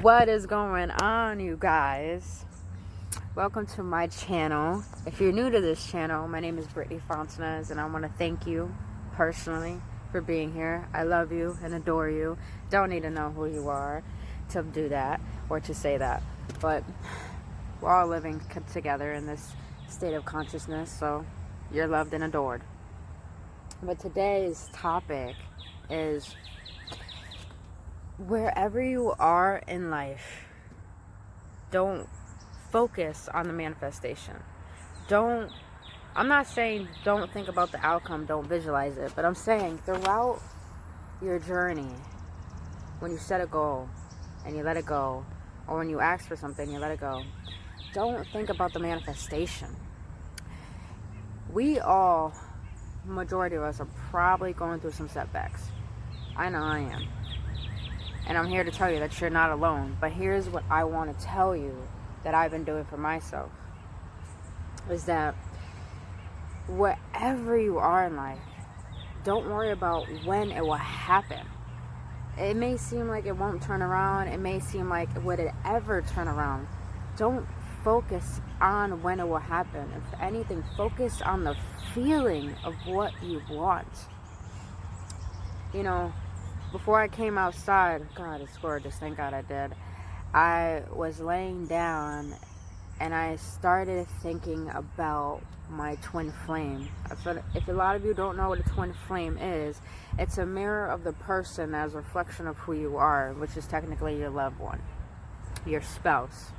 What is going on, you guys? Welcome to my channel. If you're new to this channel, my name is Brittany Fontanez, and I want to thank you personally for being here. I love you and adore you. Don't need to know who you are to do that or to say that, but we're all living together in this state of consciousness, so you're loved and adored. But today's topic is, wherever you are in life, don't focus on the manifestation. I'm not saying don't think about the outcome, don't visualize it, but I'm saying throughout your journey, when you set a goal and you let it go, or when you ask for something, you let it go, don't think about the manifestation. We all, majority of us, are probably going through some setbacks. I know I am. And I'm here to tell you that you're not alone. But here's what I want to tell you that I've been doing for myself. Is that wherever you are in life, don't worry about when it will happen. It may seem like it won't turn around. It may seem like, would it ever turn around? Don't focus on when it will happen. If anything, focus on the feeling of what you want. You know, before I came outside, God, it's gorgeous, thank God I did. I was laying down and I started thinking about my twin flame. If a lot of you don't know what a twin flame is, it's a mirror of the person as a reflection of who you are, which is technically your loved one, your spouse.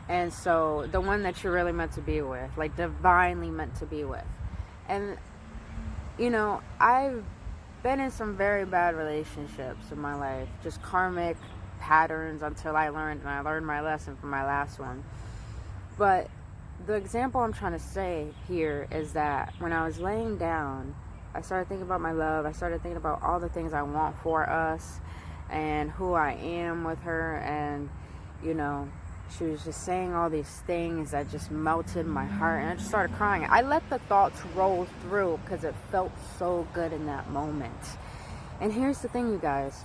And so the one that you're really meant to be with, like divinely meant to be with. And, you know, I've been in some very bad relationships in my life, just karmic patterns until I learned my lesson from my last one. But the example I'm trying to say here is that when I was laying down, I started thinking about my love. I started thinking about all the things I want for us and who I am with her. And, you know, she was just saying all these things that just melted my heart, and I just started crying. I let the thoughts roll through because it felt so good in that moment. And here's the thing, you guys.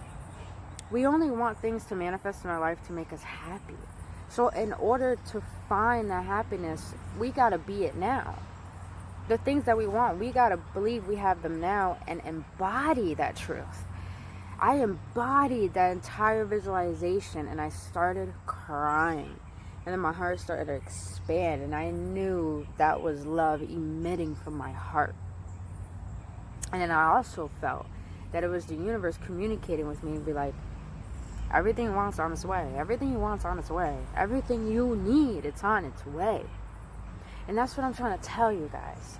We only want things to manifest in our life to make us happy. So in order to find that happiness, we got to be it now. The things that we want, we got to believe we have them now and embody that truth. I embodied that entire visualization and I started crying. And then my heart started to expand and I knew that was love emitting from my heart. And then I also felt that it was the universe communicating with me and be like, everything you want's on its way. Everything you want's on its way. Everything you need, it's on its way. And that's what I'm trying to tell you guys,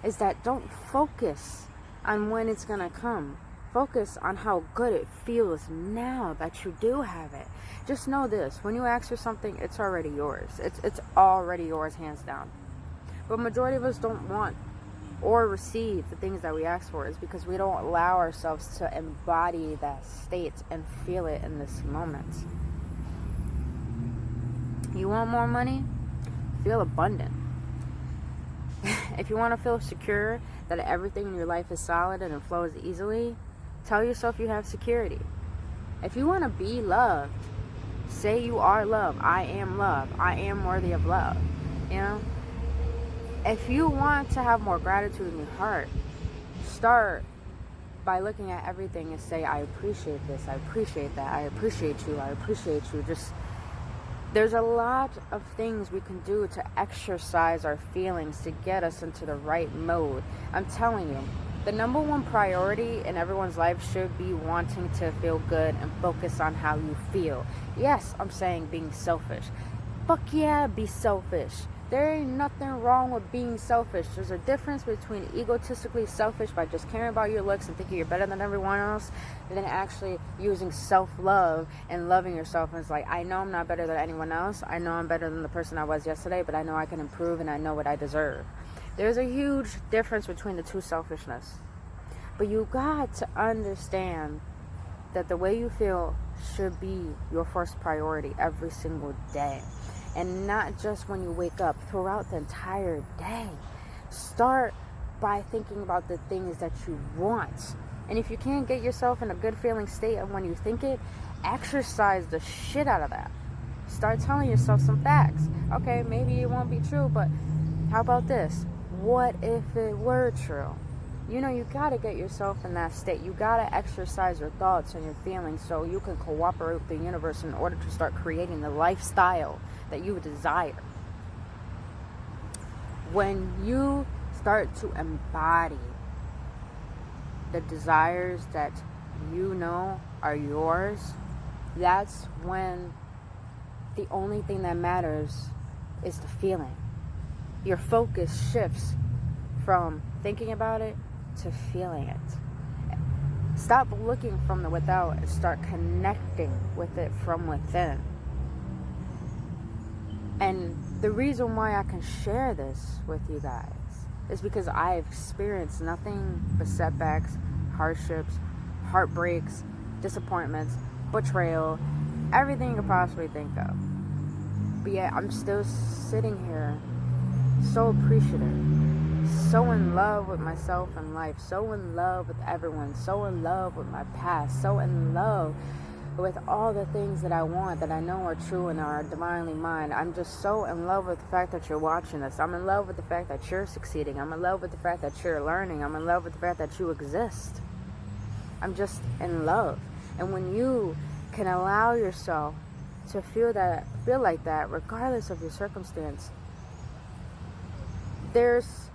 is that don't focus on when it's going to come. Focus on how good it feels now that you do have it. Just know this, when you ask for something, it's already yours. It's already yours, hands down. But majority of us don't want or receive the things that we ask for is because we don't allow ourselves to embody that state and feel it in this moment. You want more money? Feel abundant. If you want to feel secure, that everything in your life is solid and it flows easily, tell yourself you have security. If you want to be loved, say you are love. I am love. I am worthy of love. You know? If you want to have more gratitude in your heart, start by looking at everything and say, I appreciate this, I appreciate that, I appreciate you, I appreciate you. There's a lot of things we can do to exercise our feelings to get us into the right mode. I'm telling you, the number one priority in everyone's life should be wanting to feel good and focus on how you feel. Yes, I'm saying being selfish. Fuck yeah, be selfish. There ain't nothing wrong with being selfish. There's a difference between egotistically selfish by just caring about your looks and thinking you're better than everyone else, and then actually using self-love and loving yourself. And it's like, I know I'm not better than anyone else. I know I'm better than the person I was yesterday, but I know I can improve and I know what I deserve. There's a huge difference between the two selfishness. But you got to understand that the way you feel should be your first priority every single day. And not just when you wake up, throughout the entire day. Start by thinking about the things that you want. And if you can't get yourself in a good feeling state of when you think it, exercise the shit out of that. Start telling yourself some facts. Okay, maybe it won't be true, but how about this? What if it were true? You know, you gotta get yourself in that state. You gotta exercise your thoughts and your feelings so you can cooperate with the universe in order to start creating the lifestyle that you desire. When you start to embody the desires that you know are yours, that's when the only thing that matters is the feeling. Your focus shifts from thinking about it to feeling it. Stop looking from the without and start connecting with it from within. And the reason why I can share this with you guys is because I've experienced nothing but setbacks, hardships, heartbreaks, disappointments, betrayal, everything you could possibly think of. But yet I'm still sitting here so appreciative, so in love with myself and life, so in love with everyone, so in love with my past, so in love with all the things that I want, that I know are true and are divinely mine. I'm just so in love with the fact that you're watching this. I'm in love with the fact that you're succeeding. I'm in love with the fact that you're learning. I'm in love with the fact that you exist. I'm just in love. And when you can allow yourself to feel like that, regardless of your circumstance, there's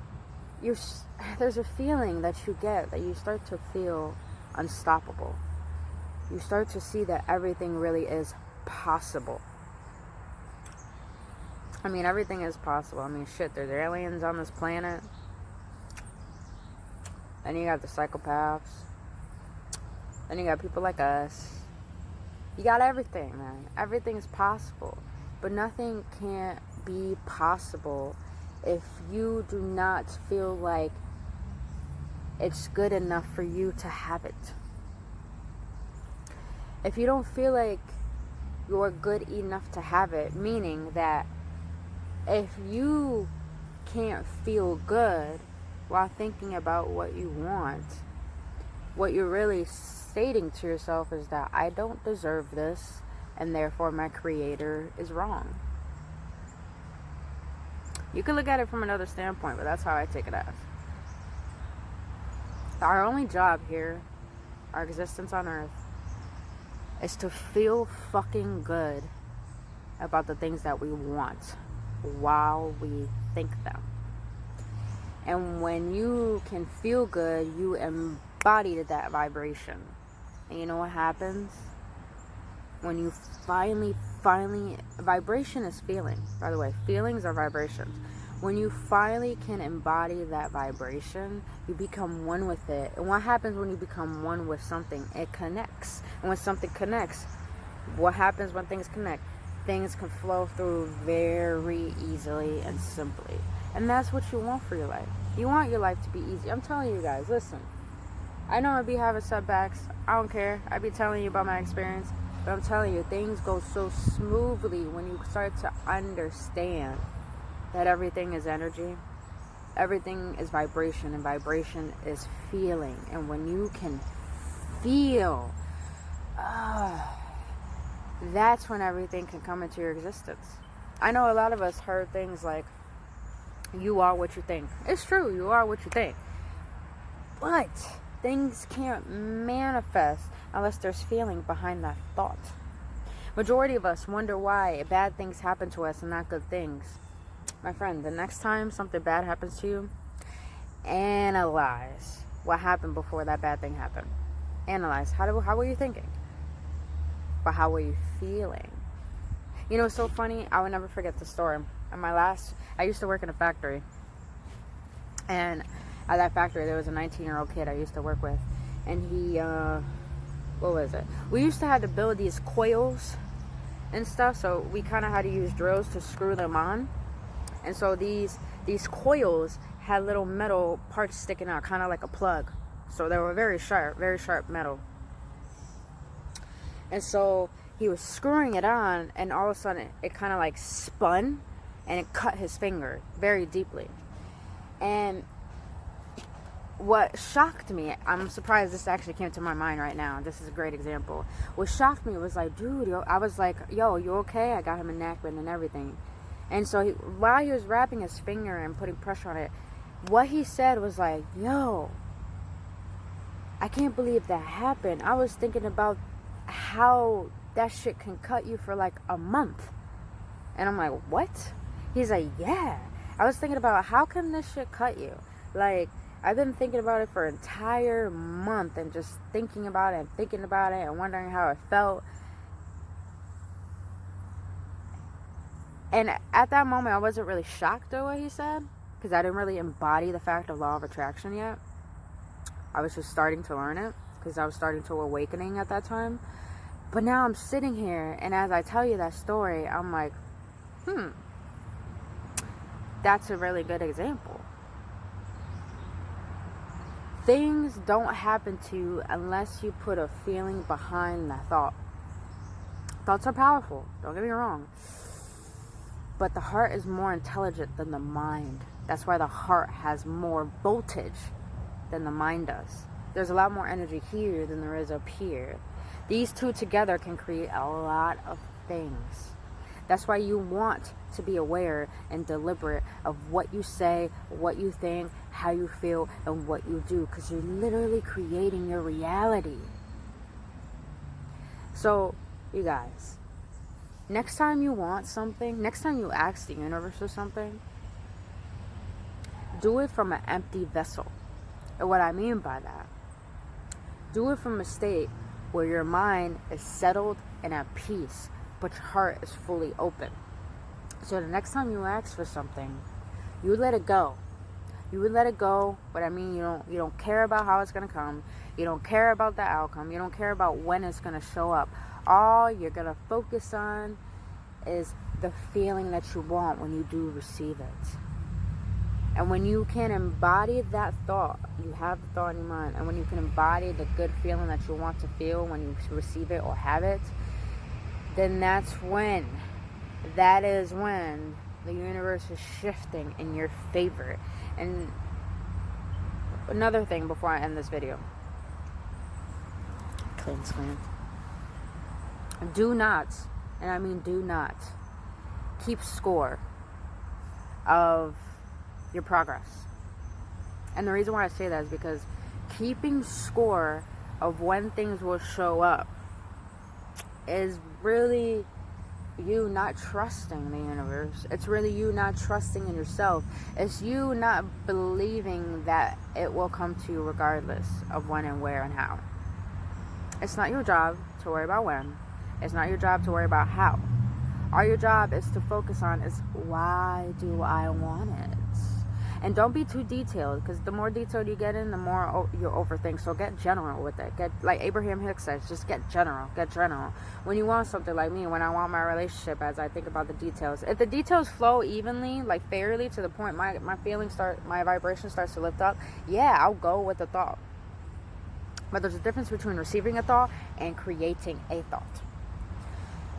a feeling that you get that you start to feel unstoppable. You start to see that everything really is possible. I mean, everything is possible. I mean, shit, there's aliens on this planet. Then you got the psychopaths. Then you got people like us. You got everything, man. Everything's possible. But nothing can't be possible if you do not feel like it's good enough for you to have it. If you don't feel like you're good enough to have it, meaning that if you can't feel good while thinking about what you want, what you're really stating to yourself is that I don't deserve this, and therefore my creator is wrong. You can look at it from another standpoint, but that's how I take it as. Our only job here, our existence on earth, is to feel fucking good about the things that we want while we think them. And when you can feel good, you embody that vibration. And you know what happens? When you finally, vibration is feeling. By the way, feelings are vibrations. When you finally can embody that vibration, you become one with it. And what happens when you become one with something? It connects. And when something connects, what happens when things connect? Things can flow through very easily and simply. And that's what you want for your life. You want your life to be easy. I'm telling you guys, listen. I know I'd be having setbacks. I don't care. I'd be telling you about my experience. But I'm telling you, things go so smoothly when you start to understand that everything is energy. Everything is vibration, and vibration is feeling. And when you can feel, that's when everything can come into your existence. I know a lot of us heard things like, you are what you think. It's true, you are what you think. But things can't manifest unless there's feeling behind that thought. Majority of us wonder why bad things happen to us and not good things. My friend, the next time something bad happens to you, analyze what happened before that bad thing happened. Analyze. How were you thinking? But how were you feeling? You know, it's so funny. I will never forget the story. I used to work in a factory. And at that factory, there was a 19-year-old kid I used to work with. And he, what was it? We used to have to build these coils and stuff. So we kind of had to use drills to screw them on. And so these coils had little metal parts sticking out, kind of like a plug. So they were very sharp metal. And so he was screwing it on, and all of a sudden it kind of like spun, and it cut his finger very deeply. And what shocked me, I'm surprised this actually came to my mind right now. This is a great example. What shocked me was like, dude, yo, I was like, yo, you okay? I got him a napkin and everything. And so while he was wrapping his finger and putting pressure on it, what he said was like, yo, I can't believe that happened. I was thinking about how that shit can cut you for like a month. And I'm like, what? He's like, yeah. I was thinking about how can this shit cut you? Like, I've been thinking about it for an entire month and just thinking about it and wondering how it felt. And at that moment, I wasn't really shocked at what he said because I didn't really embody the fact of law of attraction yet. I was just starting to learn it because I was starting to awakening at that time. But now I'm sitting here, and as I tell you that story, I'm like, that's a really good example. Things don't happen to you unless you put a feeling behind the thought. Thoughts are powerful, don't get me wrong. But the heart is more intelligent than the mind. That's why the heart has more voltage than the mind does. There's a lot more energy here than there is up here. These two together can create a lot of things. That's why you want to be aware and deliberate of what you say, what you think, how you feel, and what you do, because you're literally creating your reality. So, you guys, next time you want something, next time you ask the universe for something, do it from an empty vessel. And what I mean by that, do it from a state where your mind is settled and at peace, but your heart is fully open. So the next time you ask for something, you let it go. You would let it go, but I mean, you don't care about how it's gonna come. You don't care about the outcome. You don't care about when it's gonna show up. All you're gonna focus on is the feeling that you want when you do receive it. And when you can embody that thought, you have the thought in your mind, and when you can embody the good feeling that you want to feel when you receive it or have it, then that is when the universe is shifting in your favor. And another thing before I end this video, clean screen. Do not, and I mean do not, keep score of your progress. And the reason why I say that is because keeping score of when things will show up is really you not trusting the universe. It's really you not trusting in yourself. It's you not believing that it will come to you regardless of when and where and how. It's not your job to worry about when. It's not your job to worry about how. All your job is to focus on is, why do I want it? And don't be too detailed, because the more detailed you get in, the more you overthink. So get general with it. Get, like Abraham Hicks says, just get general. Get general. When you want something like me, when I want my relationship, as I think about the details, if the details flow evenly, like fairly, to the point my feelings start, my vibration starts to lift up, yeah, I'll go with the thought. But there's a difference between receiving a thought and creating a thought.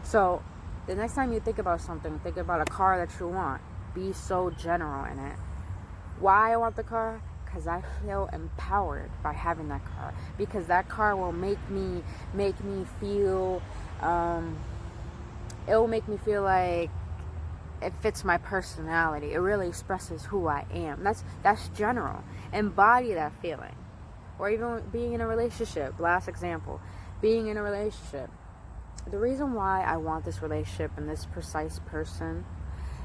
So the next time you think about something, think about a car that you want, be so general in it. Why I want the car? Because I feel empowered by having that car. Because that car will make me feel, it will make me feel like it fits my personality. It really expresses who I am. That's general. Embody that feeling. Or even being in a relationship. Last example, being in a relationship. The reason why I want this relationship and this precise person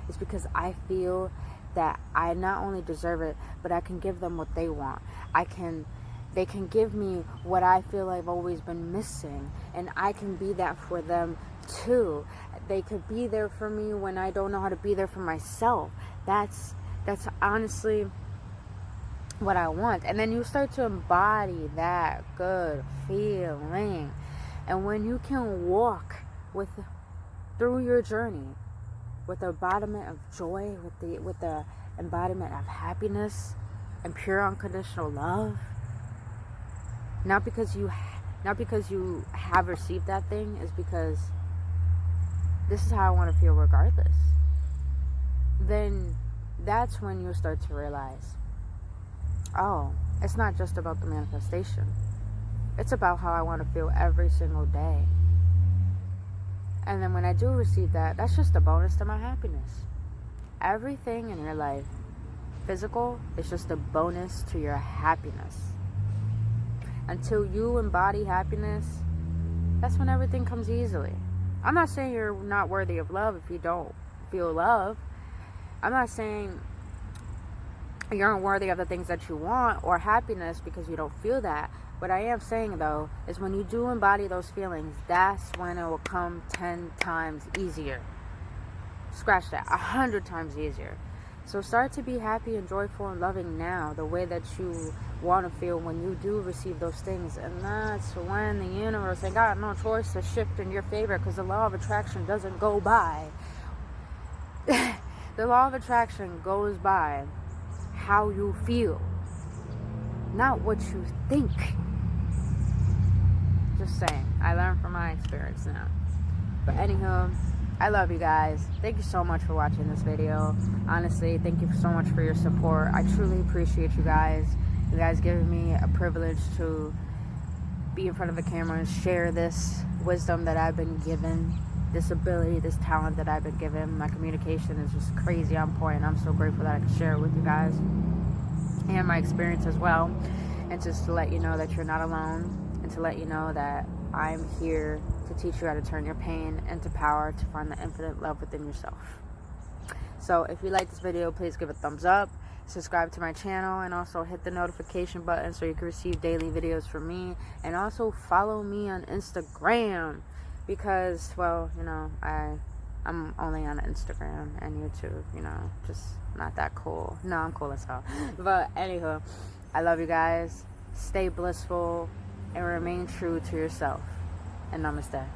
is because I feel that I not only deserve it, but I can give them what they want. They can give me what I feel I've always been missing, and I can be that for them too. They could be there for me when I don't know how to be there for myself. That's honestly what I want. And then you start to embody that good feeling. And when you can walk through your journey with the embodiment of joy, with the embodiment of happiness and pure unconditional love, not because you have received that thing, is because this is how I want to feel regardless, then that's when you'll start to realize, oh, It's not just about the manifestation. It's about how I want to feel every single day. And then when I do receive that, that's just a bonus to my happiness. Everything in your life, physical, is just a bonus to your happiness. Until you embody happiness, that's when everything comes easily. I'm not saying you're not worthy of love if you don't feel love. I'm not saying you're unworthy of the things that you want or happiness because you don't feel that. What I am saying, though, is when you do embody those feelings, that's when it will come 10 times easier. Scratch that, 100 times easier. So start to be happy and joyful and loving now, the way that you want to feel when you do receive those things. And that's when the universe ain't got no choice to shift in your favor, because the law of attraction doesn't go by. The law of attraction goes by how you feel, not what you think. Just saying. I learned from my experience now. But anywho, I love you guys. Thank you so much for watching this video. Honestly, thank you so much for your support. I truly appreciate you guys. You guys giving me a privilege to be in front of a camera and share this wisdom that I've been given, this ability, this talent that I've been given. My communication is just crazy on point. I'm so grateful that I can share it with you guys and my experience as well. And just to let you know that you're not alone, and to let you know that I'm here to teach you how to turn your pain into power to find the infinite love within yourself. So if you like this video, please give it a thumbs up, subscribe to my channel, and also hit the notification button so you can receive daily videos from me. And also follow me on Instagram, because, well, you know, I'm only on Instagram and YouTube, you know, just not that cool. No, I'm cool as hell. But anywho, I love you guys. Stay blissful and remain true to yourself. And namaste.